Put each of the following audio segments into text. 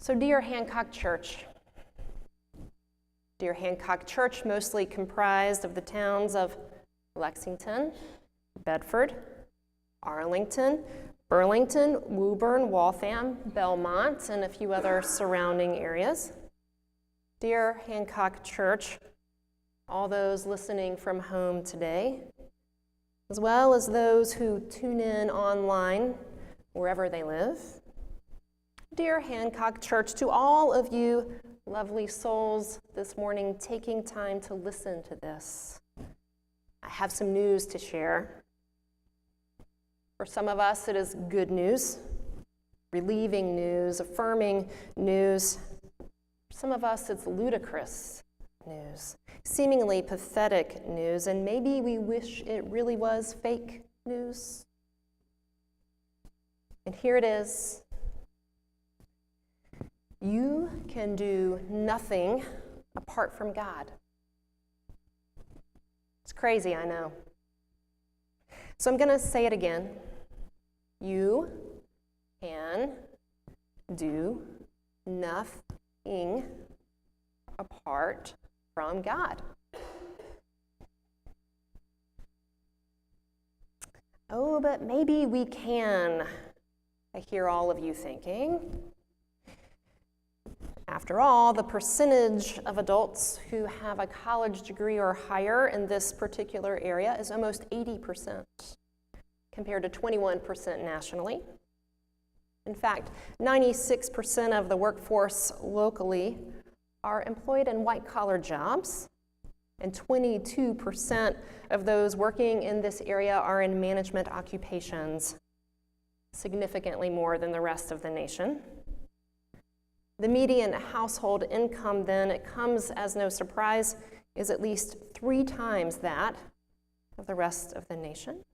So dear Hancock Church, mostly comprised of the towns of Lexington, Bedford, Arlington, Burlington, Woburn, Waltham, Belmont, and a few other surrounding areas. Dear Hancock Church, all those listening from home today, as well as those who tune in online wherever they live. Dear Hancock Church, to all of you lovely souls this morning taking time to listen to this, I have some news to share. For some of us, it is good news, relieving news, affirming news. For some of us, it's ludicrous news, seemingly pathetic news, and maybe we wish it really was fake news. And here it is. You can do nothing apart from God. It's crazy, I know. So I'm going to say it again. You can do nothing apart from God. Oh, but maybe we can, I hear all of you thinking. After all, the percentage of adults who have a college degree or higher in this particular area is almost 80%, compared to 21% nationally. In fact, 96% of the workforce locally are employed in white-collar jobs, and 22% of those working in this area are in management occupations, significantly more than the rest of the nation. The median household income, then, it comes as no surprise, is at least 3 times that of the rest of the nation.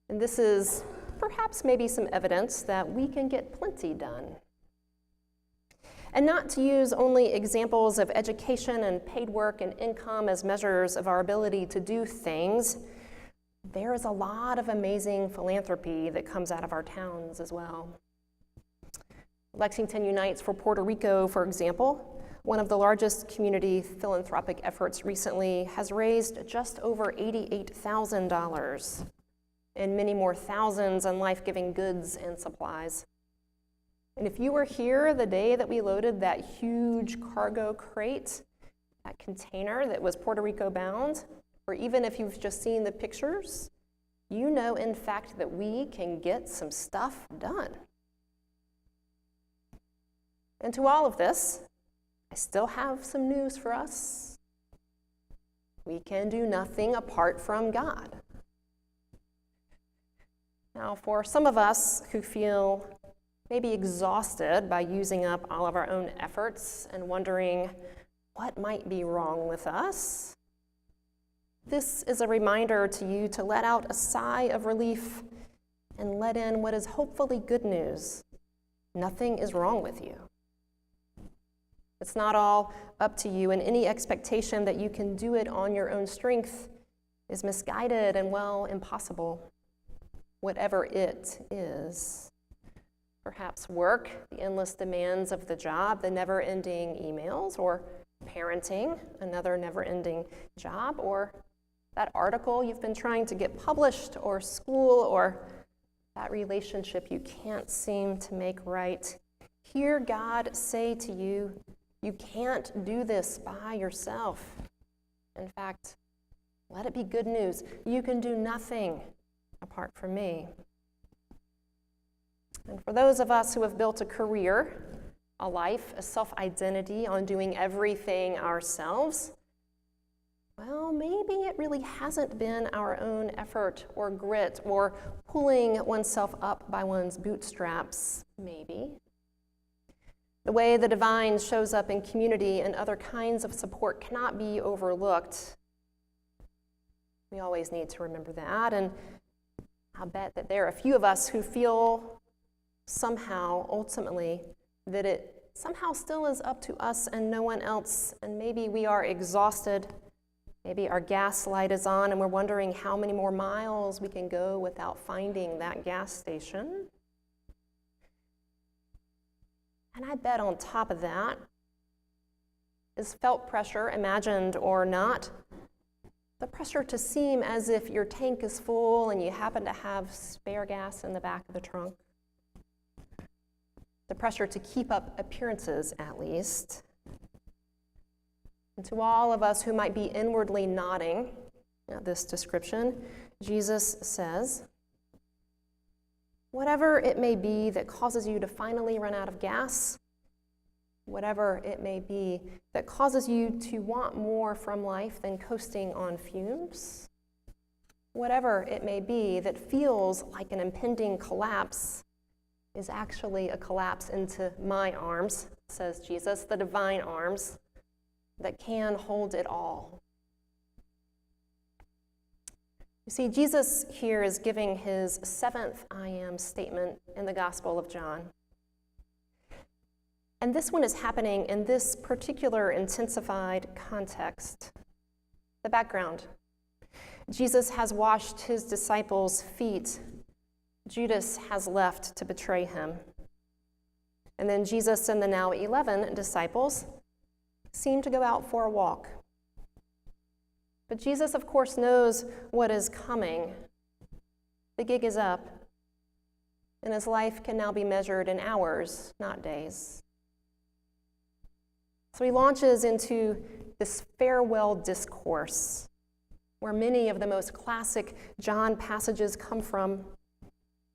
And this is perhaps maybe some evidence that we can get plenty done. And not to use only examples of education and paid work and income as measures of our ability to do things, there is a lot of amazing philanthropy that comes out of our towns as well. Lexington Unites for Puerto Rico, for example, one of the largest community philanthropic efforts recently, has raised just over $88,000 and many more thousands in life-giving goods and supplies. And if you were here the day that we loaded that huge cargo crate, that container that was Puerto Rico bound, or even if you've just seen the pictures, you know, in fact, that we can get some stuff done. And to all of this, I still have some news for us. We can do nothing apart from God. Now, for some of us who feel maybe exhausted by using up all of our own efforts and wondering what might be wrong with us, this is a reminder to you to let out a sigh of relief and let in what is hopefully good news. Nothing is wrong with you. It's not all up to you, and any expectation that you can do it on your own strength is misguided and, well, impossible. Whatever it is. Perhaps work, the endless demands of the job, the never-ending emails, or parenting, another never-ending job, or that article you've been trying to get published, or school, or that relationship you can't seem to make right. Hear God say to you, you can't do this by yourself. In fact, let it be good news. You can do nothing apart from me. And for those of us who have built a career, a life, a self-identity on doing everything ourselves, well, maybe it really hasn't been our own effort or grit or pulling oneself up by one's bootstraps, maybe. The way the divine shows up in community and other kinds of support cannot be overlooked. We always need to remember that, and I'll bet that there are a few of us who feel somehow, ultimately, that it somehow still is up to us and no one else, and maybe we are exhausted, maybe our gas light is on and we're wondering how many more miles we can go without finding that gas station. And I bet on top of that is felt pressure, imagined or not, the pressure to seem as if your tank is full and you happen to have spare gas in the back of the trunk. The pressure to keep up appearances, at least. And to all of us who might be inwardly nodding at this description, Jesus says, whatever it may be that causes you to finally run out of gas, whatever it may be that causes you to want more from life than coasting on fumes, whatever it may be that feels like an impending collapse is actually a collapse into my arms, says Jesus, the divine arms that can hold it all. You see, Jesus here is giving his seventh I am statement in the Gospel of John. And this one is happening in this particular intensified context. The background. Jesus has washed his disciples' feet. Judas has left to betray him. And then Jesus and the now 11 disciples seem to go out for a walk. But Jesus, of course, knows what is coming. The gig is up, and his life can now be measured in hours, not days. So he launches into this farewell discourse, where many of the most classic John passages come from.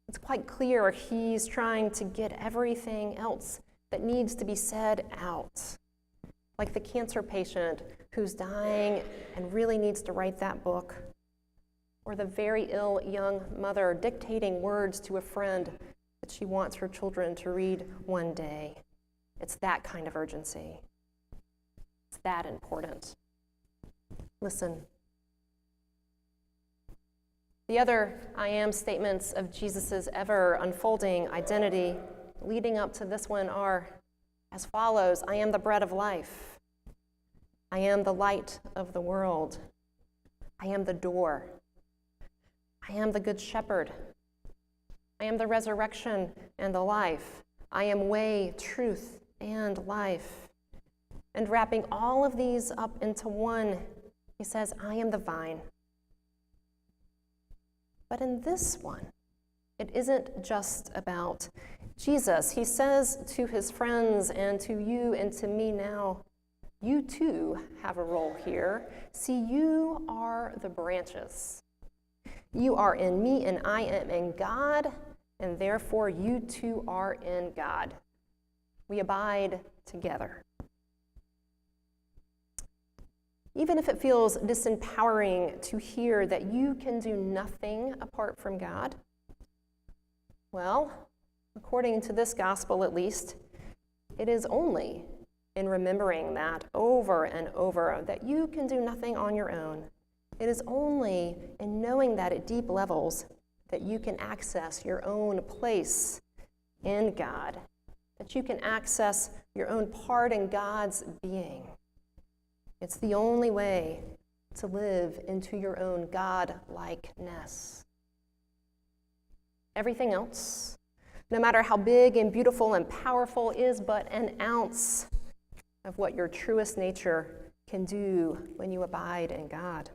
It's quite clear he's trying to get everything else that needs to be said out. Like the cancer patient who's dying and really needs to write that book, or the very ill young mother dictating words to a friend that she wants her children to read one day. It's that kind of urgency. It's that important. Listen. The other I am statements of Jesus' ever unfolding identity leading up to this one are as follows: I am the bread of life. I am the light of the world. I am the door. I am the good shepherd. I am the resurrection and the life. I am way, truth, and life. And wrapping all of these up into one, he says, I am the vine. But in this one, it isn't just about Jesus. He says to his friends and to you and to me now, you too have a role here. See, you are the branches. You are in me and I am in God, and therefore you too are in God. We abide together. Even if it feels disempowering to hear that you can do nothing apart from God, well, according to this gospel at least, it is only in remembering that over and over that you can do nothing on your own. It is only in knowing that at deep levels that you can access your own place in God, that you can access your own part in God's being. It's the only way to live into your own God-likeness. Everything else, no matter how big and beautiful and powerful, is but an ounce of what your truest nature can do when you abide in God.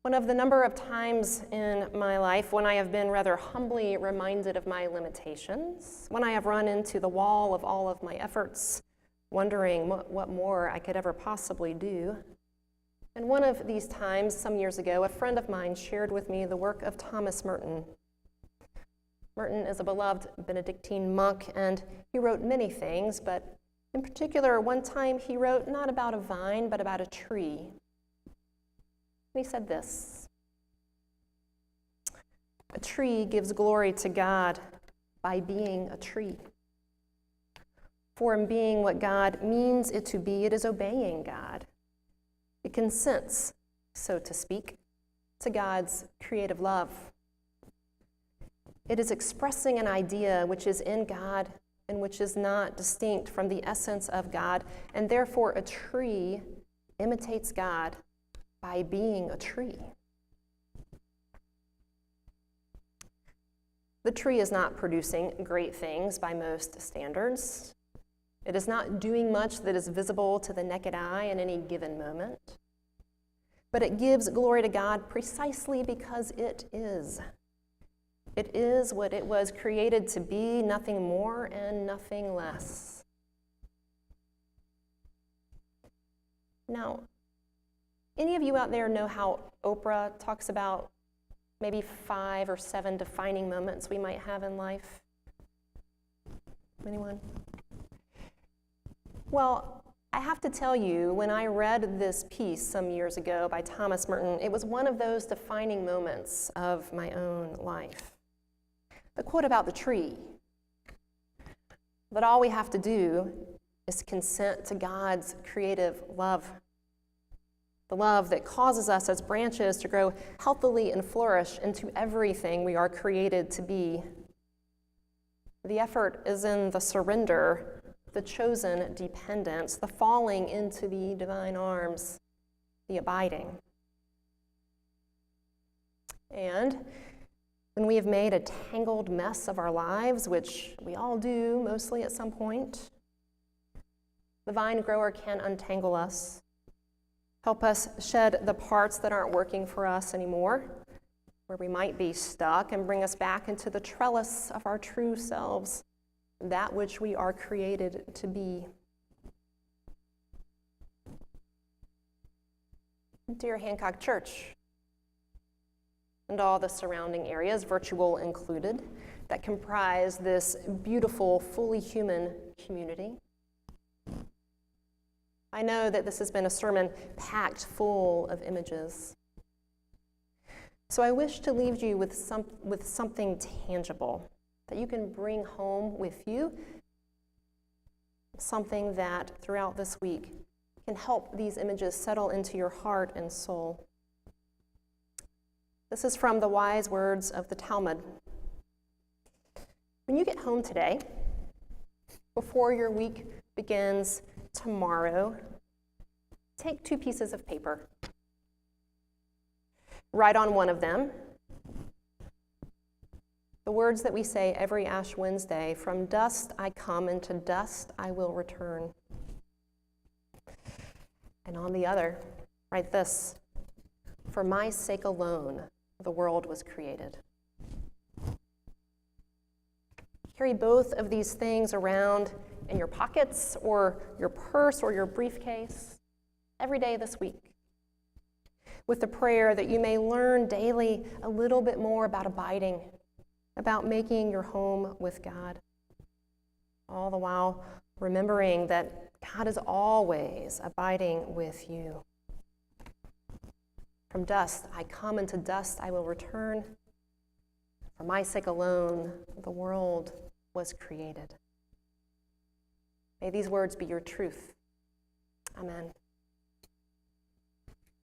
One of the number of times in my life when I have been rather humbly reminded of my limitations, when I have run into the wall of all of my efforts, wondering what more I could ever possibly do. And one of these times, some years ago, a friend of mine shared with me the work of Thomas Merton. Merton is a beloved Benedictine monk, and he wrote many things, but in particular, one time he wrote not about a vine, but about a tree. And he said this: a tree gives glory to God by being a tree. For in being what God means it to be, it is obeying God. It consents, so to speak, to God's creative love. It is expressing an idea which is in God and which is not distinct from the essence of God, and therefore a tree imitates God by being a tree. The tree is not producing great things by most standards. It is not doing much that is visible to the naked eye in any given moment. But it gives glory to God precisely because it is. It is what it was created to be, nothing more and nothing less. Now, any of you out there know how Oprah talks about maybe 5 or 7 defining moments we might have in life? Anyone? Well, I have to tell you, when I read this piece some years ago by Thomas Merton, it was one of those defining moments of my own life. The quote about the tree, that all we have to do is consent to God's creative love. The love that causes us as branches to grow healthily and flourish into everything we are created to be. The effort is in the surrender, the chosen dependence, the falling into the divine arms, the abiding. And when we have made a tangled mess of our lives, which we all do mostly at some point, the vine grower can untangle us, help us shed the parts that aren't working for us anymore, where we might be stuck, and bring us back into the trellis of our true selves, that which we are created to be. Dear Hancock Church, and all the surrounding areas, virtual included, that comprise this beautiful, fully human community. I know that this has been a sermon packed full of images. So I wish to leave you with something tangible that you can bring home with you, something that throughout this week can help these images settle into your heart and soul. This is from the wise words of the Talmud. When you get home today, before your week begins tomorrow, take 2 pieces of paper. Write on one of them the words that we say every Ash Wednesday: from dust I come, and to dust I will return. And on the other, write this: for my sake alone, the world was created. Carry both of these things around in your pockets or your purse or your briefcase every day this week, with the prayer that you may learn daily a little bit more about abiding, about making your home with God, all the while remembering that God is always abiding with you. From dust I come, and to dust I will return. For my sake alone, the world was created. May these words be your truth. Amen.